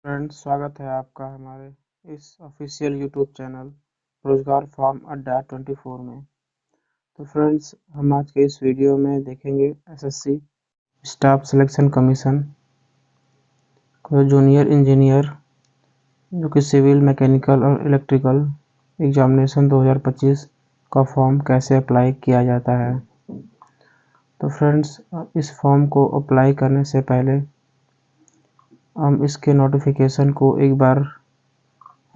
Friends, स्वागत है आपका हमारे इस ऑफिशियल यूट्यूब चैनल रोजगार फॉर्म अड्डा 24 में। तो फ्रेंड्स, हम आज के इस वीडियो में देखेंगे एसएससी स्टाफ सिलेक्शन कमीशन को जूनियर इंजीनियर जो कि सिविल, मैकेनिकल और इलेक्ट्रिकल एग्जामिनेशन 2025 का फॉर्म कैसे अप्लाई किया जाता है। तो फ्रेंड्स, इस फॉर्म को अप्लाई करने से पहले हम इसके नोटिफिकेशन को एक बार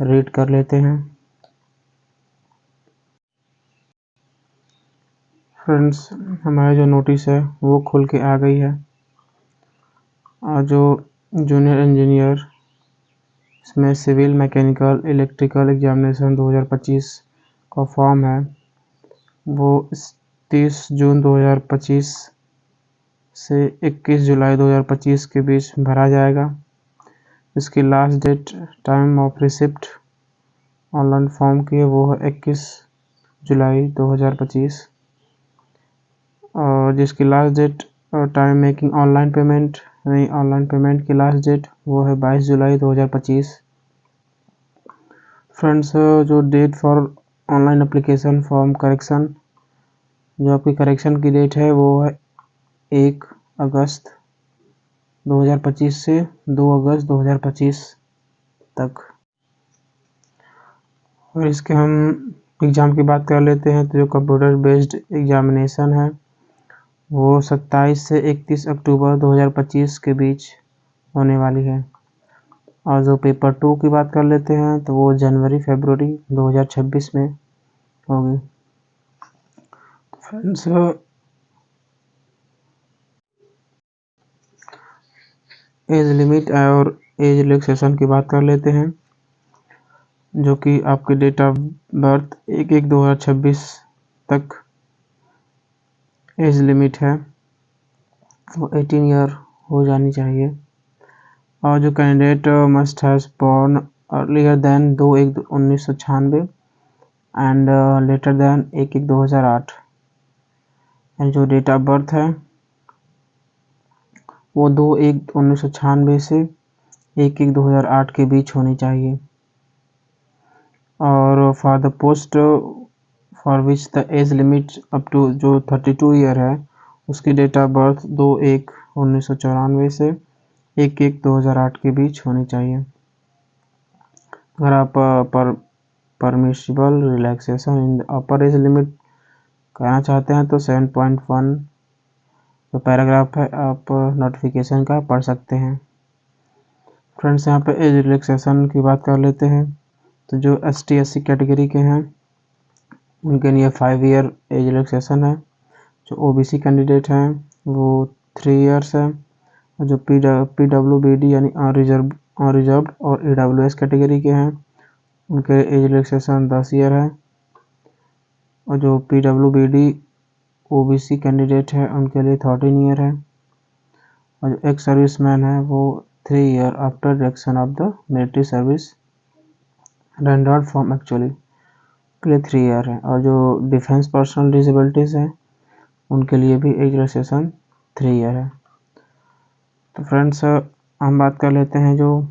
रीड कर लेते हैं। फ्रेंड्स, हमारा जो नोटिस है वो खुल के आ गई है और जो जूनियर इंजीनियर इसमें सिविल, मैकेनिकल, इलेक्ट्रिकल एग्जामिनेशन 2025 का फॉर्म है वो 30 जून 2025 से 21 जुलाई 2025 के बीच भरा जाएगा। इसकी last date time of receipt online form की है वो है 21 जुलाई 2025 और जिसकी लास्ट डेट और टाइम मेकिंग ऑनलाइन पेमेंट की लास्ट डेट वो है 22 जुलाई 2025। फ्रेंड्स, जो date for online application form correction, जो आपकी करेक्शन की डेट है वो है 1 अगस्त 2025 से 2 अगस्त 2025 तक। और इसके हम एग्ज़ाम की बात कर लेते हैं तो जो कंप्यूटर बेस्ड एग्जामिनेशन है वो 27 से 31 अक्टूबर 2025 के बीच होने वाली है। और जो पेपर 2 की बात कर लेते हैं तो वो जनवरी-फरवरी 2026 में होगी। फ्रेंड्स, एज लिमिट और एज रिलैक्सेशन की बात कर लेते हैं जो कि आपकी डेट ऑफ बर्थ 1/1/2026 तक एज लिमिट है वो 18 ईयर हो जानी चाहिए। और जो candidate must has born earlier than 2/1/1996 and later than 1/1/2008 and जो डेट ऑफ बर्थ है वो 2/1/1996 से 1/1/2008 के बीच होनी चाहिए। और for the post for which the age limit up to जो 32 ईयर है उसकी डेट ऑफ बर्थ 2/1/1994 से 1/1/2008 के बीच होनी चाहिए। अगर आप परमिशिबल रिलैक्सेशन इन अपर एज लिमिट कहना चाहते हैं तो 7.1 जो पैराग्राफ है आप नोटिफिकेशन का पढ़ सकते हैं। फ्रेंड्स, यहाँ पे एज रिलैक्सेशन की बात कर लेते हैं तो जो ST SC कैटेगरी के हैं उनके लिए 5 ईयर एज रिलैक्सेशन है। जो OBC कैंडिडेट हैं वो 3 ईयर्स है और जो PWBD यानी अनरिजर्व्ड और EWS कैटेगरी के हैं उनके एज रिलैक्सेशन 10 ईयर है। और जो PWBD OBC कैंडिडेट है उनके लिए 13 ईयर है। और जो एक्स सर्विसमैन है वो 3 year after reduction of the military service rendered from actually के लिए 3 ईयर है। और जो डिफेंस पर्सनल डिसेबिलिटीज़ हैं उनके लिए भी एज रिलैक्सेशन 3 ईयर है। तो फ्रेंड्स, हम बात कर लेते हैं जो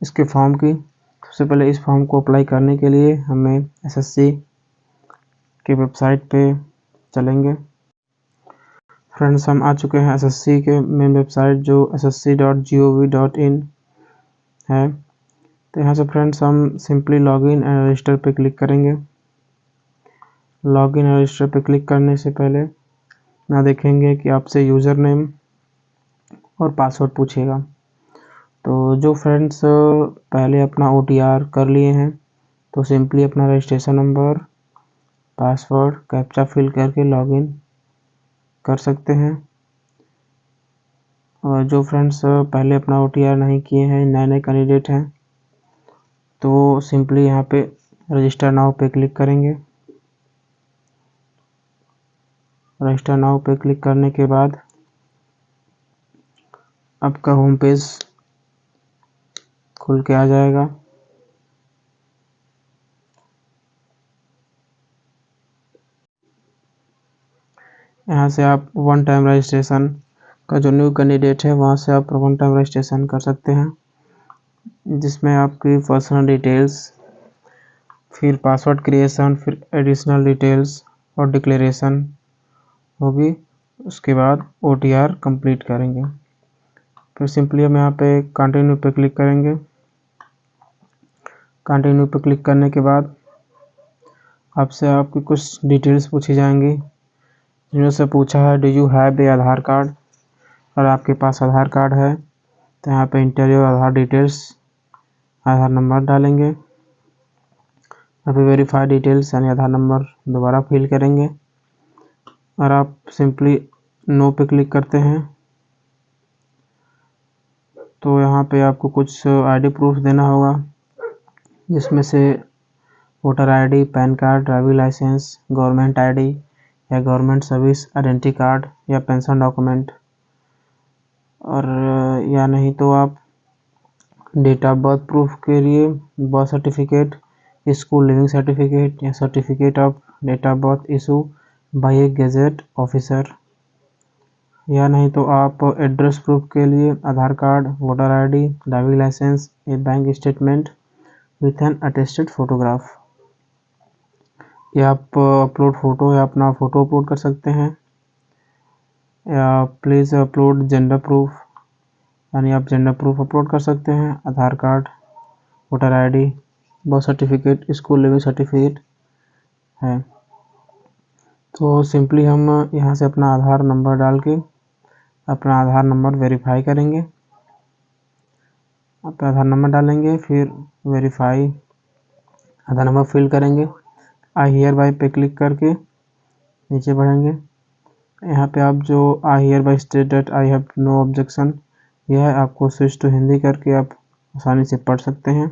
इसके फॉर्म की। सबसे पहले इस फॉर्म को अप्लाई करने के लिए हमें SSC के वेबसाइट पे चलेंगे। फ्रेंड्स, हम आ चुके हैं SSC के मेन वेबसाइट जो ssc.gov.in है। तो यहाँ से फ्रेंड्स हम सिंपली लॉगिन एंड रजिस्टर पे क्लिक करेंगे। लॉगिन एंड रजिस्टर पे क्लिक करने से पहले यहाँ देखेंगे कि आपसे यूज़र नेम और पासवर्ड पूछेगा। तो जो फ्रेंड्स पहले अपना OTR कर लिए हैं तो सिंपली अपना registration number, password, captcha fill करके लॉगिन कर सकते हैं। और जो फ्रेंड्स पहले अपना OTR नहीं किए हैं, नए कैंडिडेट हैं, तो सिंपली यहाँ पे रजिस्टर नाउ पे क्लिक करेंगे। रजिस्टर नाउ पे क्लिक करने के बाद आपका होम पेज खुल के आ जाएगा। यहाँ से आप वन टाइम रजिस्ट्रेशन का जो न्यू कैंडिडेट है वहाँ से आप वन टाइम रजिस्ट्रेशन कर सकते हैं, जिसमें आपकी पर्सनल डिटेल्स, फिर पासवर्ड क्रिएशन, फिर एडिशनल डिटेल्स और डिक्लेरेशन होगी। उसके बाद OTR कंप्लीट करेंगे। फिर सिंपली हम यहाँ पे कंटिन्यू पे क्लिक करेंगे। कंटिन्यू पे क्लिक करने के बाद आपसे आपकी कुछ डिटेल्स पूछी जाएंगी, जिनमें से पूछा है do you have a Aadhaar card. और आपके पास आधार कार्ड है तो यहाँ पे inter your Aadhaar details, Aadhaar number डालेंगे। यहाँ पे वेरीफाई डिटेल्स यानी आधार नंबर दोबारा फिल करेंगे और आप सिंपली नो पे क्लिक करते हैं तो यहाँ पे आपको कुछ ID प्रूफ देना होगा, जिसमें से voter ID, PAN card, driving licence, government ID या गवर्नमेंट सर्विस आइडेंटिटी कार्ड या पेंशन डॉक्यूमेंट, और या नहीं तो आप डेट ऑफ बर्थ प्रूफ के लिए birth certificate, school leaving certificate या certificate of date of birth issue by a gazette officer, या नहीं तो आप एड्रेस प्रूफ के लिए Aadhaar card, voter ID, driving licence, a bank statement with an attested photograph, या आप अपलोड फ़ोटो या अपना फ़ोटो अपलोड कर सकते हैं, या प्लीज़ अपलोड जेंडर प्रूफ यानी आप जेंडर प्रूफ अपलोड कर सकते हैं, Aadhaar card, voter ID, birth certificate, school leaving certificate है। तो सिंपली हम यहाँ से अपना आधार नंबर डाल के अपना आधार नंबर वेरीफाई करेंगे। अपना आधार नंबर डालेंगे, फिर वेरीफाई आधार नंबर फिल करेंगे। आई हियर बाय पे क्लिक करके नीचे बढ़ेंगे। यहाँ पे आप जो I hereby state that I have no objection, यह है, आपको स्विच टू हिंदी करके आप आसानी से पढ़ सकते हैं।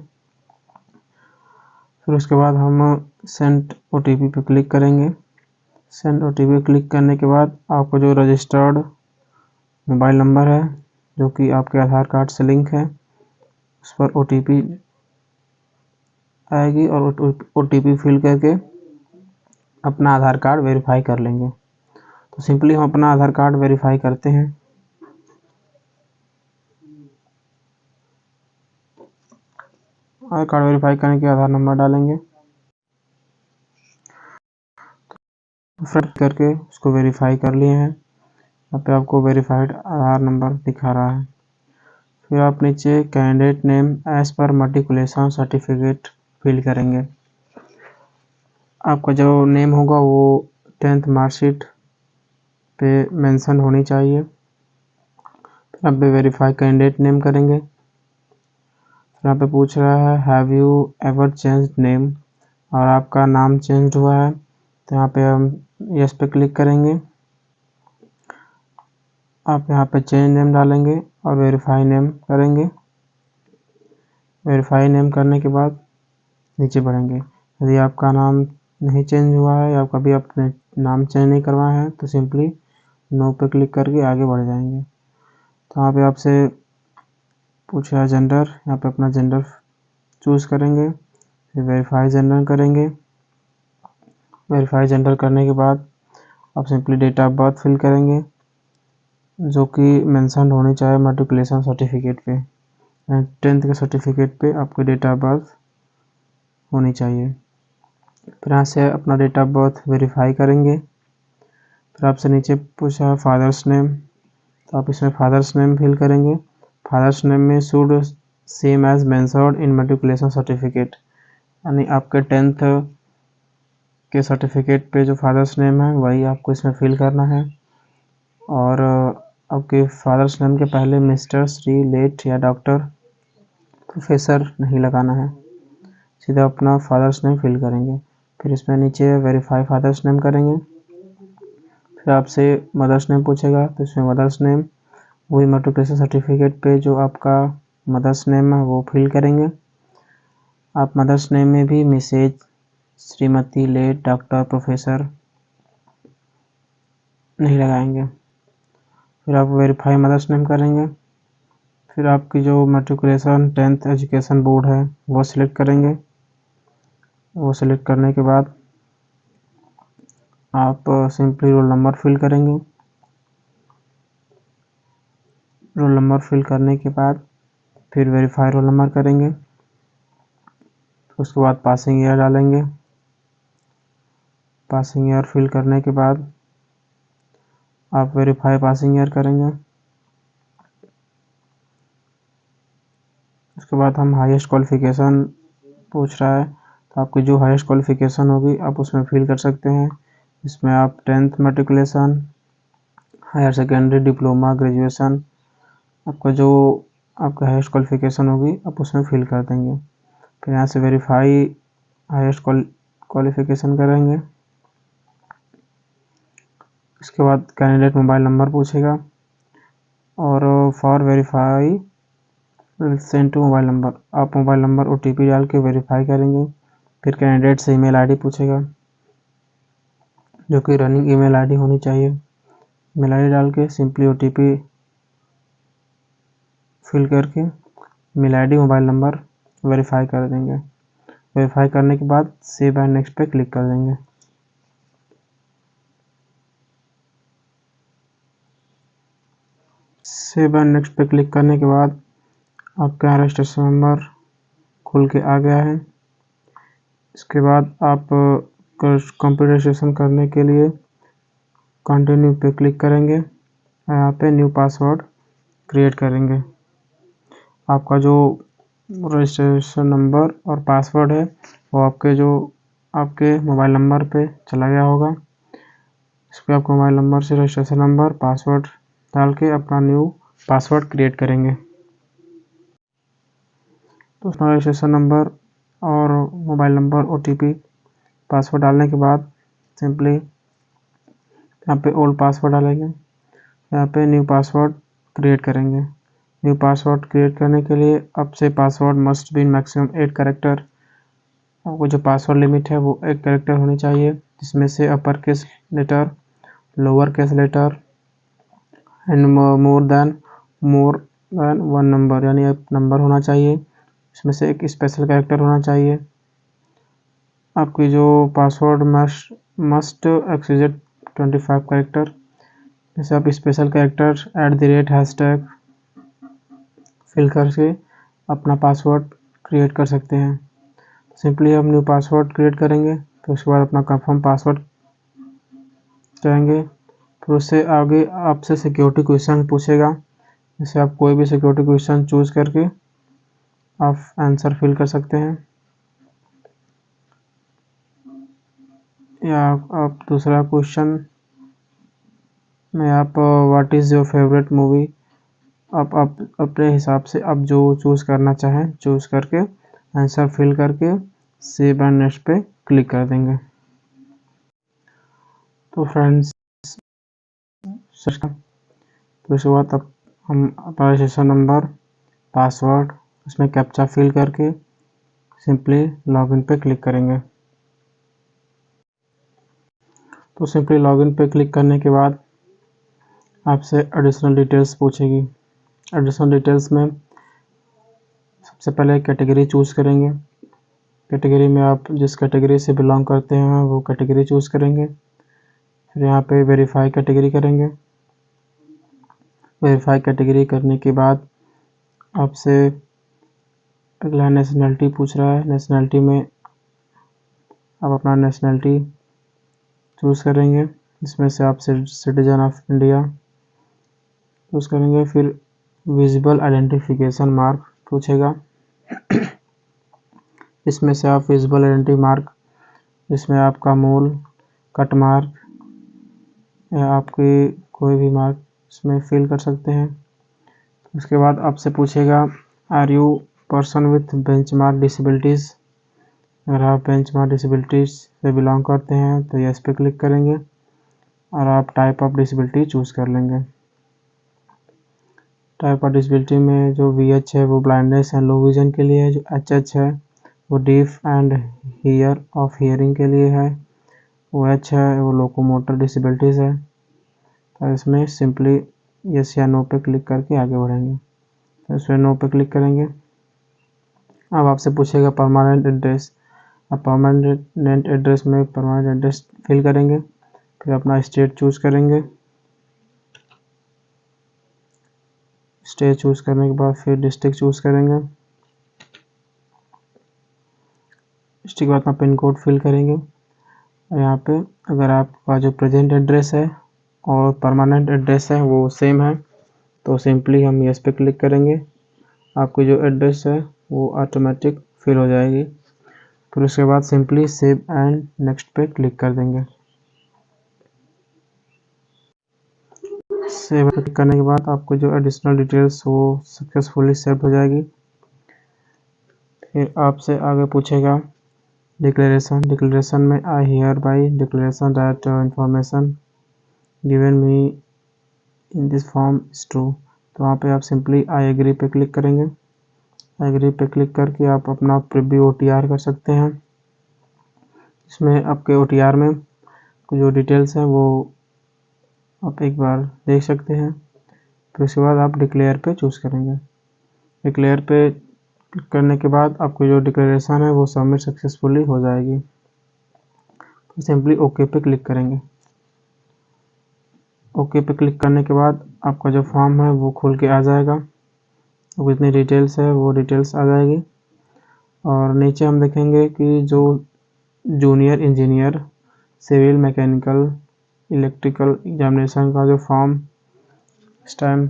फिर उसके बाद हम सेंड OTP पे क्लिक करेंगे। सेंड OTP क्लिक करने के बाद आपको जो रजिस्टर्ड मोबाइल नंबर है जो कि आपके आधार कार्ड से लिंक है, उस पर OTP आएगी और OTP फिल करके अपना आधार कार्ड वेरीफाई कर लेंगे। तो सिंपली हम अपना आधार कार्ड वेरीफाई करते हैं। आधार कार्ड वेरीफाई करने के आधार नंबर डालेंगे, फिर करके उसको वेरीफाई कर लिए हैं। यहाँ पे आपको वेरीफाइड आधार नंबर दिखा रहा है। फिर आप नीचे candidate name as per matriculation certificate fill करेंगे। आपका जो नेम होगा वो 10th मार्कशीट पे मेंशन होनी चाहिए। फिर आप पे वेरीफाई कैंडिडेट नेम करेंगे। फिर यहाँ पे पूछ रहा है have you ever changed name, और आपका नाम चेंज हुआ है तो यहाँ पे हम यस पे क्लिक करेंगे। आप यहाँ पे चेंज नेम डालेंगे और वेरीफाई नेम करेंगे। वेरीफाई नेम करने के बाद नीचे बढ़ेंगे। यदि आपका नाम नहीं चेंज हुआ है या कभी आपने नाम चेंज नहीं करवाया है तो सिंपली नो पे क्लिक करके आगे बढ़ जाएंगे। तो यहाँ पे आपसे पूछ रहा है जेंडर, यहाँ पे अपना जेंडर चूज़ करेंगे, फिर वेरीफाई जेंडर करेंगे। वेरीफाई जेंडर करने के बाद आप simply date of birth fill करेंगे जो कि मेंशन होनी चाहिए मैट्रिकुलेशन सर्टिफिकेट पे, 10th के सर्टिफिकेट पे आपकी डेट ऑफ बर्थ होनी चाहिए। फिर यहाँ से अपना डेट ऑफ बर्थ वेरीफाई करेंगे। फिर आपसे नीचे पूछा फादर्स नेम, तो आप इसमें फादर्स नेम फिल करेंगे। फादर्स नेम में should same as mentioned in matriculation certificate, यानी आपके 10th के सर्टिफिकेट पे जो फादर्स नेम है वही आपको इसमें फिल करना है। और आपके फादर्स नेम के पहले मिस्टर, श्री, लेट या डॉक्टर, प्रोफेसर नहीं लगाना है, सीधा अपना फादर्स नेम फिल करेंगे। फिर इसमें नीचे वेरीफाई फादर्स नेम करेंगे। फिर आपसे मदर्स नेम पूछेगा तो इसमें मदर्स नेम वही मैट्रिकुलेशन सर्टिफिकेट पे जो आपका मदर्स नेम है वो फिल करेंगे। आप मदर्स नेम में भी Mrs, Shrimati, late, doctor, professor नहीं लगाएंगे। फिर आप वेरीफाई मदर्स नेम करेंगे। फिर आपकी जो मैट्रिकुलेशन 10th एजुकेशन बोर्ड है वो सिलेक्ट करेंगे। वो सिलेक्ट करने के बाद आप सिंपली रोल नंबर फिल करेंगे। रोल नंबर फिल करने के बाद फिर वेरीफाई रोल नंबर करेंगे। उसके बाद पासिंग ईयर डालेंगे। पासिंग ईयर फिल करने के बाद आप वेरीफाई पासिंग ईयर करेंगे। उसके बाद हम हाईएस्ट क्वालिफिकेशन पूछ रहा है, तो आपकी जो हाईएस्ट क्वालिफिकेशन होगी आप उसमें फिल कर सकते हैं। इसमें आप 10th matriculation, higher secondary, diploma, graduation, आपका जो आपका हाईएस्ट क्वालिफिकेशन होगी आप उसमें फिल कर देंगे। फिर यहाँ से वेरीफाई हाईएस्ट क्वालिफिकेशन करेंगे। इसके बाद कैंडिडेट मोबाइल नंबर पूछेगा और for verify send to mobile number, आप मोबाइल नंबर OTP डाल के वेरीफाई करेंगे। फिर कैंडिडेट से ईमेल आईडी पूछेगा, जो कि रनिंग ईमेल आईडी होनी चाहिए। ईमेल आईडी डाल के सिंपली OTP फिल करके email ID, mobile number verify कर देंगे। वेरीफाई करने के बाद सेव एंड नेक्स्ट पे क्लिक कर देंगे। सेव एंड नेक्स्ट पे क्लिक करने के बाद आपका रजिस्ट्रेशन नंबर खुल के आ गया है। इसके बाद आप कंप्यूटर रजिस्ट्रेशन करने के लिए कंटिन्यू पे क्लिक करेंगे। यहाँ पे न्यू पासवर्ड क्रिएट करेंगे। आपका जो रजिस्ट्रेशन नंबर और पासवर्ड है वो आपके मोबाइल नंबर पे चला गया होगा। इस पर आपको मोबाइल नंबर से रजिस्ट्रेशन नंबर, पासवर्ड डाल के अपना न्यू पासवर्ड क्रिएट करेंगे। तो उसमें रजिस्ट्रेशन नंबर और मोबाइल नंबर, OTP, पासवर्ड डालने के बाद सिंपली यहाँ पे ओल्ड पासवर्ड डालेंगे। यहाँ पे न्यू पासवर्ड क्रिएट करेंगे। न्यू पासवर्ड क्रिएट करने के लिए आपसे password must be maximum 8 character, आपको जो पासवर्ड लिमिट है वो 8 कैरेक्टर होनी चाहिए, जिसमें से upper case letter, lower case letter and more than 1 number, यानी एक नंबर होना चाहिए। इसमें से एक स्पेशल कैरेक्टर होना चाहिए। आपकी जो पासवर्ड मस्ट एक्सीड 25 कैरेक्टर। जैसे आप स्पेशल कैरेक्टर @ फिल करके अपना पासवर्ड क्रिएट कर सकते हैं। सिंपली हम न्यू पासवर्ड क्रिएट करेंगे, तो उसके बाद अपना कंफर्म पासवर्ड करेंगे। फिर उससे आगे आपसे सिक्योरिटी क्वेश्चन पूछेगा। जैसे आप कोई भी सिक्योरिटी क्वेश्चन चूज करके आप आंसर फिल कर सकते हैं, या आप दूसरा क्वेश्चन में आप what is your favourite movie, आप अपने हिसाब से आप जो चूज़ करना चाहें चूज़ करके आंसर फिल करके सेव एंड नेक्स्ट पे क्लिक कर देंगे। तो फ्रेंड्स, तो इसके बाद अब हम अपना रजिस्ट्रेशन नंबर, पासवर्ड, उसमें कैप्चा फिल करके सिंपली लॉगिन पे क्लिक करेंगे। तो सिंपली लॉगिन पे क्लिक करने के बाद आपसे एडिशनल डिटेल्स पूछेगी। एडिशनल डिटेल्स में सबसे पहले कैटेगरी चूज़ करेंगे। कैटेगरी में आप जिस कैटेगरी से बिलोंग करते हैं वो कैटेगरी चूज़ करेंगे। फिर यहाँ पे वेरीफाई कैटेगरी करेंगे। वेरीफाई कैटेगरी करने के बाद आपसे अगला नेशनैलिटी पूछ रहा है। नेशनैलिटी में आप अपना नेशनैलिटी चूज़ करेंगे, इसमें से आप सिटीजन ऑफ इंडिया चूज़ करेंगे। फिर विजिबल आइडेंटिफिकेशन मार्क पूछेगा, इसमें से आप विजिबल आइडेंटिटी मार्क, इसमें आपका मूल, कट मार्क या आपकी कोई भी मार्क इसमें फिल कर सकते हैं। उसके बाद आपसे पूछेगा are you person with benchmark disabilities. अगर आप बेंचमार्क डिसेबिलिटीज़ से बिलोंग करते हैं तो यस पे क्लिक करेंगे और आप टाइप ऑफ डिसेबिलिटी चूज़ कर लेंगे। टाइप ऑफ डिसेबिलिटी में जो VH है वो ब्लाइंडनेस एंड लो विजन के लिए है, जो HH है वो deaf and here of hearing के लिए है, वो H है वो लोकोमोटर डिसेबिलिटीज़ है। तो इसमें सिंपली यस या नो पे क्लिक करके आगे बढ़ेंगे। तो इसमें नो पे क्लिक करेंगे। अब आपसे पूछेगा परमानेंट एड्रेस। आप परमानेंट एड्रेस में परमानेंट एड्रेस फिल करेंगे। फिर अपना स्टेट चूज़ करेंगे। स्टेट चूज़ करने के बाद फिर डिस्ट्रिक्ट चूज़ करेंगे। डिस्ट्रिक्ट के बाद अपना पिन कोड फिल करेंगे। और यहाँ पे अगर आपका जो प्रेजेंट एड्रेस है और परमानेंट एड्रेस है वो सेम है तो सिंपली हम यस पे क्लिक करेंगे। आपकी जो एड्रेस है वो ऑटोमेटिक फिल हो जाएगी। फिर उसके बाद सिंपली सेव एंड नेक्स्ट पे क्लिक कर देंगे। सेव पे क्लिक करने के बाद आपको जो एडिशनल डिटेल्स वो सक्सेसफुली सेव हो जाएगी। फिर आपसे आगे पूछेगा डिक्लेरेशन में I hereby declaration that information given me in this form is true. तो वहाँ पे आप सिंपली आई एग्री पे क्लिक करेंगे। आई एग्री पे क्लिक करके आप अपना प्रीव्यू OTR कर सकते हैं। इसमें आपके OTR में जो डिटेल्स हैं वो आप एक बार देख सकते हैं। फिर उसके बाद आप डिक्लेयर पे चूज़ करेंगे। डिक्लेयर पे क्लिक करने के बाद आपकी जो डिक्लेरेशन है वो सबमिट सक्सेसफुली हो जाएगी। तो सिंपली ओके पे क्लिक करेंगे। ओके पे क्लिक करने के बाद आपका जो फॉर्म है वो खुल के आ जाएगा। अब जितनी डिटेल्स है वो डिटेल्स आ जाएगी और नीचे हम देखेंगे कि जो junior engineer civil mechanical electrical examination का जो फॉर्म इस टाइम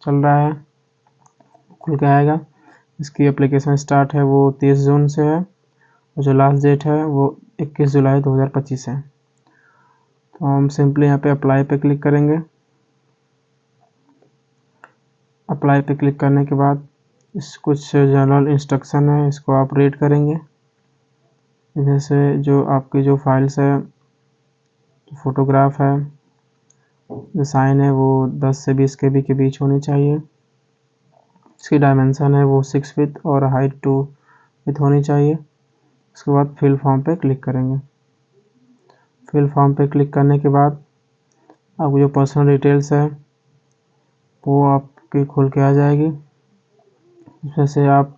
चल रहा है खुल के आएगा। इसकी एप्लीकेशन स्टार्ट है वो 30 जून से है और जो लास्ट डेट है वो 21 जुलाई 2025 है। तो हम सिंपली यहाँ पे अप्लाई पे क्लिक करेंगे। अप्लाई पे क्लिक करने के बाद इस कुछ जनरल इंस्ट्रक्शन है इसको आप रीड करेंगे। जैसे जो आपकी जो फाइल्स है फोटोग्राफ है जो साइन है वो 10 से 20 KB के बीच होनी चाहिए। इसकी डायमेंशन है वो 6 फीट और हाइट 2 फीट होनी चाहिए। उसके बाद फिल फॉर्म पे क्लिक करेंगे। फिल फॉर्म पे क्लिक करने के बाद आपकी जो पर्सनल डिटेल्स है वो आपकी खुल के आ जाएगी। जैसे आप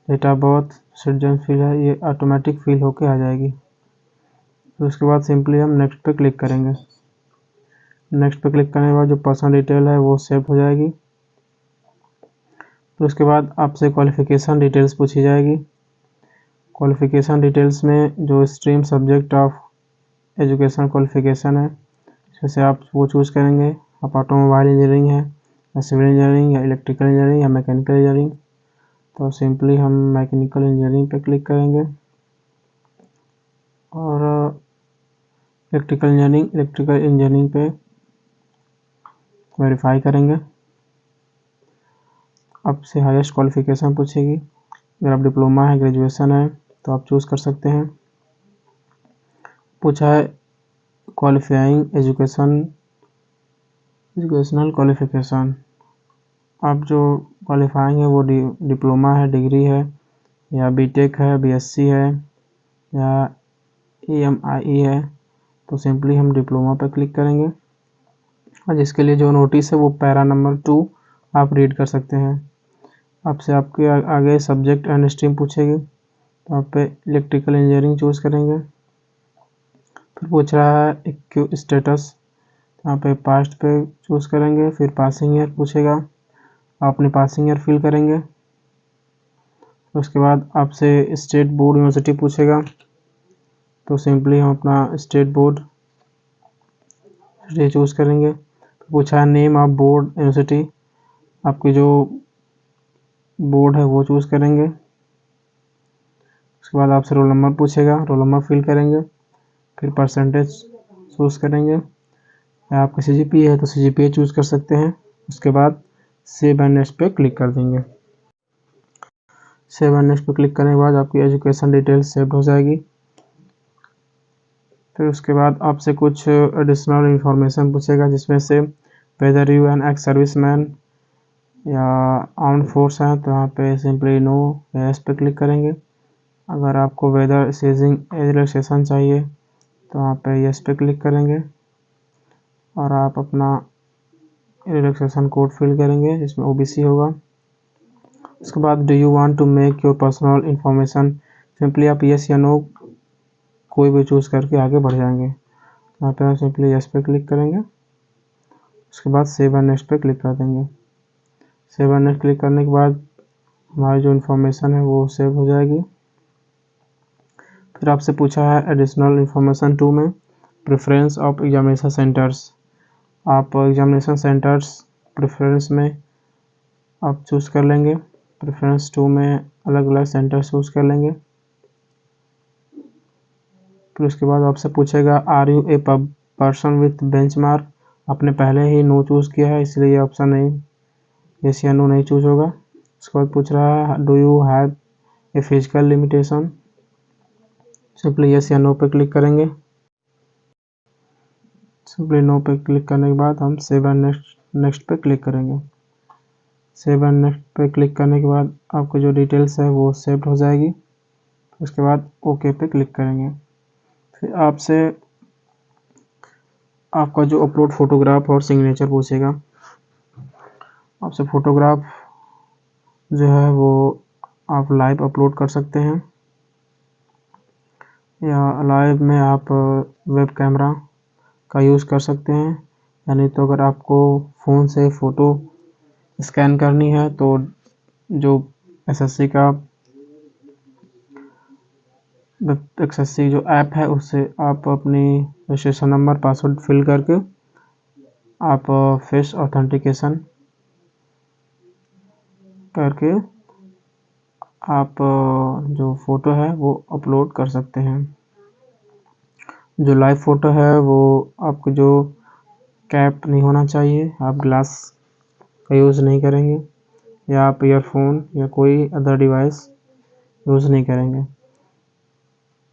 date of birth citizen fill है ये ऑटोमेटिक फिल होके आ जाएगी। तो उसके बाद सिंपली हम नेक्स्ट पे क्लिक करेंगे। नेक्स्ट पे क्लिक करने के बाद जो पर्सनल डिटेल है वो सेव हो जाएगी। तो उसके बाद आपसे क्वालिफ़िकेशन डिटेल्स पूछी जाएगी। क्वालिफ़िकेशन डिटेल्स में जो stream subject of education qualification है जैसे आप वो चूज़ करेंगे। आप ऑटोमोबाइल इंजीनियरिंग है या सिविल इंजीनियरिंग या इलेक्ट्रिकल इंजीनियरिंग या मैकेनिकल इंजीनियरिंग तो सिंपली हम मैकेनिकल इंजीनियरिंग पे क्लिक करेंगे और इलेक्ट्रिकल इंजीनियरिंग पे वेरीफाई करेंगे। आपसे हाईएस्ट क्वालिफ़िकेशन पूछेगी। अगर आप डिप्लोमा है ग्रेजुएशन है तो आप चूज़ कर सकते हैं। पूछा है क्वालिफाइंग एजुकेशनल क्वालिफ़िकेशन। आप जो क्वालिफाइंग है वो डिप्लोमा है डिग्री है या बीटेक है BSc है या EMIE है तो सिंपली हम डिप्लोमा पर क्लिक करेंगे। और जिसके लिए जो नोटिस है वो पैरा नंबर 2 आप रीड कर सकते हैं। आपसे आपके आगे सब्जेक्ट एंड स्ट्रीम पूछेगी तो आप पे इलेक्ट्रिकल इंजीनियरिंग चूज़ करेंगे। फिर पूछ रहा है एक्यू स्टेटस यहाँ पे पास्ट पे चूज़ करेंगे। फिर पासिंग ईयर पूछेगा आप अपनी पासिंग ईयर फिल करेंगे। उसके बाद आपसे स्टेट बोर्ड यूनिवर्सिटी पूछेगा तो सिंपली हम अपना स्टेट बोर्ड ये चूज़ करेंगे। पूछा है नेम ऑफ बोर्ड यूनिवर्सिटी आपकी जो बोर्ड है वो चूज़ करेंगे। उसके बाद आपसे रोल नंबर पूछेगा रोल नंबर फिल करेंगे। फिर परसेंटेज चूज़ करेंगे या आपका CGPA है तो CGPA चूज़ कर सकते हैं। उसके बाद सेव एंड नेक्स्ट पे क्लिक कर देंगे। सेव एंड नेक्स्ट पे क्लिक करने के बाद आपकी एजुकेशन डिटेल्स सेव हो जाएगी। फिर उसके बाद आपसे कुछ एडिशनल इंफॉर्मेशन पूछेगा जिसमें से whether you an ex serviceman या आर्म्ड फोर्स है तो यहाँ पे सिंपली नो यस पे क्लिक करेंगे। अगर आपको वेदर सीजिंग एज रिलैक्सेशन चाहिए तो यहाँ पे यस पे क्लिक करेंगे और आप अपना रिलैक्सेशन कोड फिल करेंगे जिसमें OBC होगा। उसके बाद do you want to make your personal information simply आप यस या नो कोई भी चूज़ करके आगे बढ़ जाएंगे। यहाँ पे सिंपली यस पे क्लिक करेंगे। उसके बाद सेव एंड नेक्स्ट पे क्लिक कर देंगे। सेव एंड नेक्स्ट क्लिक करने के बाद हमारी जो इन्फॉर्मेशन है वो सेव हो जाएगी। फिर आपसे पूछा है एडिशनल इन्फॉर्मेशन 2 में प्रेफरेंस ऑफ एग्जामिनेशन सेंटर्स। आप एग्जामिनेशन सेंटर्स प्रेफरेंस में आप चूज़ कर लेंगे। प्रेफरेंस 2 में अलग अलग सेंटर चूज़ कर लेंगे। फिर उसके बाद आपसे पूछेगा are you a person with benchmark. आपने पहले ही नो चूज़ किया है इसलिए ये ऑप्शन नहीं, यस या नो नहीं चूज़ होगा। उसके बाद पूछ रहा है do you have a physical limitation. Simply yes या नो पे क्लिक करेंगे। सिंपली नो पे क्लिक करने के बाद हम सेव एंड नेक्स्ट पे क्लिक करेंगे। सेव एंड नेक्स्ट पे क्लिक करने के बाद आपको जो डिटेल्स है वो सेव हो जाएगी। उसके बाद ओके पे क्लिक करेंगे। फिर आपसे आपका जो अपलोड फोटोग्राफ और सिग्नेचर पूछेगा। आपसे फोटोग्राफ जो है वो आप लाइव अपलोड कर सकते हैं या लाइव में आप वेब कैमरा का यूज़ कर सकते हैं। यानी तो अगर आपको फ़ोन से फ़ोटो स्कैन करनी है तो जो एसएससी का एसएससी जो ऐप है उससे आप अपनी रजिस्ट्रेशन नंबर पासवर्ड फिल करके आप फेस ऑथेंटिकेशन करके आप जो फ़ोटो है वो अपलोड कर सकते हैं। जो लाइव फ़ोटो है वो आपको जो कैप नहीं होना चाहिए, आप ग्लास का यूज़ नहीं करेंगे या आप ईयरफोन या कोई अदर डिवाइस यूज़ नहीं करेंगे।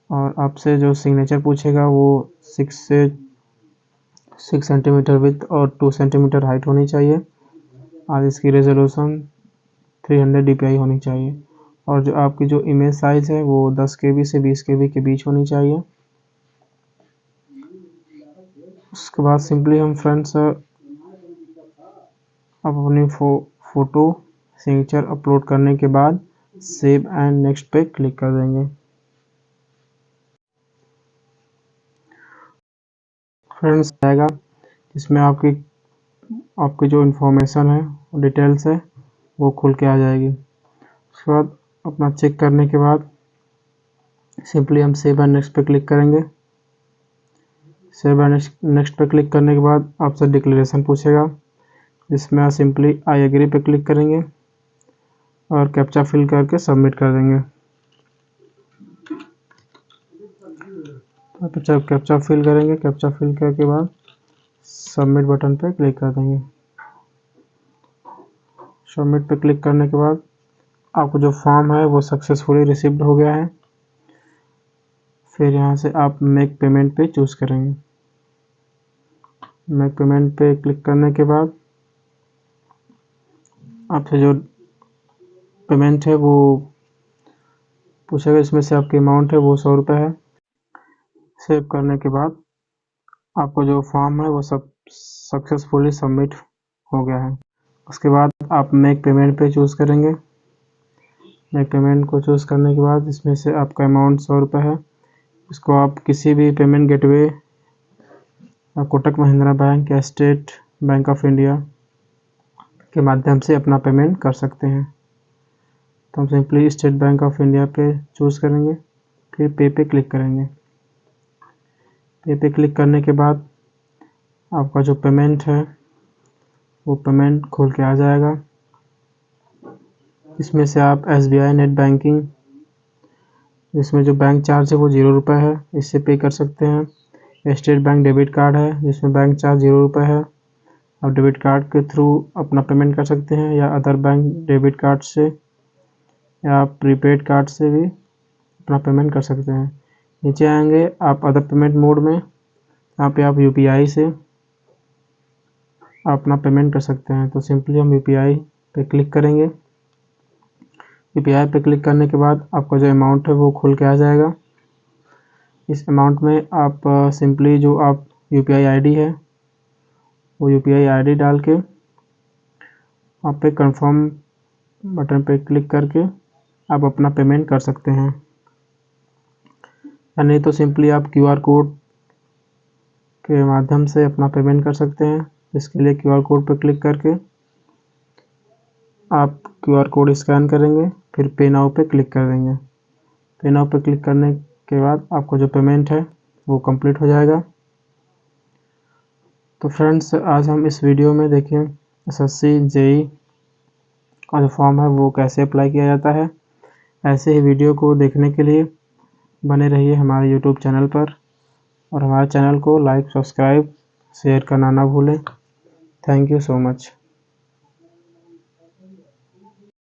और आपसे जो सिग्नेचर पूछेगा वो 6 सेंटीमीटर विड्थ और 2 सेंटीमीटर हाइट होनी चाहिए और इसकी रेजोल्यूशन 300 dpi होनी चाहिए। और जो आपकी जो इमेज साइज़ है वो 10 KB से 20 KB के बीच होनी चाहिए। उसके बाद सिंपली हम फ्रेंड्स अब अपनी फ़ोटो सिग्नेचर अपलोड करने के बाद सेव एंड नेक्स्ट पे क्लिक कर देंगे। फ्रेंड्स आएगा इसमें आपकी जो इन्फॉर्मेशन है डिटेल्स है वो खुल के आ जाएगी। उसके बाद अपना चेक करने के बाद सिंपली हम सेव एंड नेक्स्ट पे क्लिक करेंगे। सेव एंड नेक्स्ट पे क्लिक करने के बाद आपसे डिक्लेरेशन पूछेगा जिसमें आप सिंपली आई एग्री पे क्लिक करेंगे और कैप्चा फिल करके सबमिट कर देंगे। तो कैप्चा फिल करेंगे, कैप्चा फिल करके बाद सबमिट बटन पे क्लिक कर देंगे। सबमिट पे क्लिक करने के बाद आपको जो फॉर्म है वो सक्सेसफुली रिसीव्ड हो गया है। फिर यहाँ से आप मेक पेमेंट पे चूज़ करेंगे। मेक पेमेंट पे क्लिक करने के बाद आपसे जो पेमेंट है वो पूछेगा, इसमें से आपकी अमाउंट है वो 100 रुपये है। सेव करने के बाद आपको जो फॉर्म है वो सब सक्सेसफुली सबमिट हो गया है। उसके बाद आप मेक पेमेंट पे चूज़ करेंगे। मेक पेमेंट को चूज़ करने के बाद इसमें से आपका अमाउंट 100 रुपये है। इसको आप किसी भी पेमेंट गेटवे या कोटक महिंद्रा बैंक या स्टेट बैंक ऑफ इंडिया के माध्यम से अपना पेमेंट कर सकते हैं। तो हम simply state bank of India पे चूज़ करेंगे, फिर पे पे क्लिक करेंगे। पे पे क्लिक करने के बाद आपका जो पेमेंट है वो पेमेंट खुल के आ जाएगा। इसमें से आप SBI नेट बैंकिंग जिसमें जो बैंक चार्ज है वो 0 रुपये है, इससे पे कर सकते हैं। स्टेट बैंक डेबिट कार्ड है जिसमें बैंक चार्ज 0 रुपये है, आप डेबिट कार्ड के थ्रू अपना पेमेंट कर सकते हैं या अदर बैंक डेबिट कार्ड से या प्रीपेड कार्ड से भी अपना पेमेंट कर सकते हैं। नीचे आएंगे आप अदर पेमेंट मोड में, यहाँ पे आप UPI से अपना पेमेंट कर सकते हैं। तो सिंपली हम UPI पे क्लिक करेंगे। UPI पे क्लिक करने के बाद आपका जो अमाउंट है वो खुल के आ जाएगा। इस अमाउंट में आप सिंपली जो आप UPI ID है वो UPI ID डाल के आप पे कंफर्म बटन पे क्लिक करके आप अपना पेमेंट कर सकते हैं। या नहीं तो सिंपली आप QR कोड के माध्यम से अपना पेमेंट कर सकते हैं। इसके लिए QR कोड पर क्लिक करके आप QR कोड स्कैन करेंगे, फिर पे नाउ पे क्लिक कर देंगे। पे नाउ पे क्लिक करने के बाद आपको जो पेमेंट है वो कंप्लीट हो जाएगा। तो फ्रेंड्स, आज हम इस वीडियो में देखें SSC JEE का जो फॉर्म है वो कैसे अप्लाई किया जाता है। ऐसे ही वीडियो को देखने के लिए बने रहिए हमारे YouTube चैनल पर और हमारे चैनल को लाइक, सब्सक्राइब, शेयर करना ना भूलें। Thank you so much.